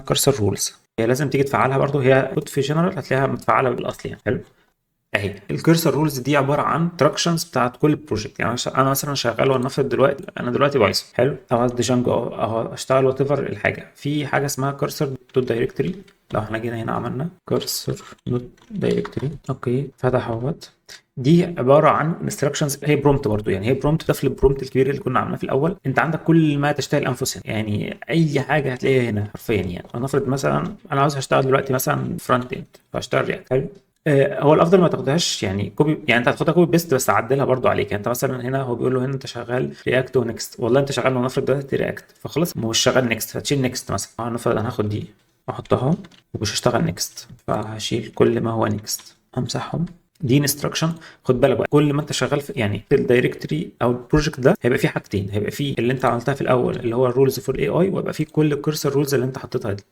كارسر رولز، هي لازم تيجي تفعلها برضو، هي في جنرال هتلاقيها متفعله بالاصل يعني. حلو. اهي الكيرسر رولز دي عباره عن تراكشنز بتاعت كل بروجكت. يعني انا مثلا شغال ولنفرض دلوقتي انا دلوقتي بايثون. حلو. او ديجانجو او اشتغل وات ايفر الحاجه، في حاجه اسمها كيرسر دوت دايركتوري. لو احنا جينا هنا عملنا كيرسر دوت دايركتوري، اوكي فتح اهوت. دي عباره عن انستراكشنز، هي برومت برضو يعني، هي برومت ده في البرومت الكبير اللي كنا عاملينه في الاول. انت عندك كل ما تشتهي الانفس هنا، يعني اي حاجه هتلاقيها هنا حرفيا. يعني نفرض مثلا انا عاوز اشتغل دلوقتي مثلا فرونت اند، فاشتغل رياكت. حلو. هو الافضل ما تاخدهاش يعني كوبي، يعني انت هتاخدها كوبي بيست بس عدلها برضو عليك. يعني انت مثلا هنا هو بيقول له هنا انت شغال رياكت ونكست، والله انت شغال ونفرض دلوقتي رياكت فخلاص مش شغال نكست، هتشيل نكست مثلا. هنفرض انا هاخد دي احطها ومش هشتغل نكست، فهشيل كل ما هو نكست همسحهم. دي انستراكشن. خد بالك بقى، كل ما انت شغال في يعني في الدايركتوري او البروجكت ده هيبقى فيه حاجتين، هيبقى فيه اللي انت عملتها في الاول اللي هو الرولز فور اي اي، ويبقى فيه كل الكورسر رولز اللي انت حطيتها دي.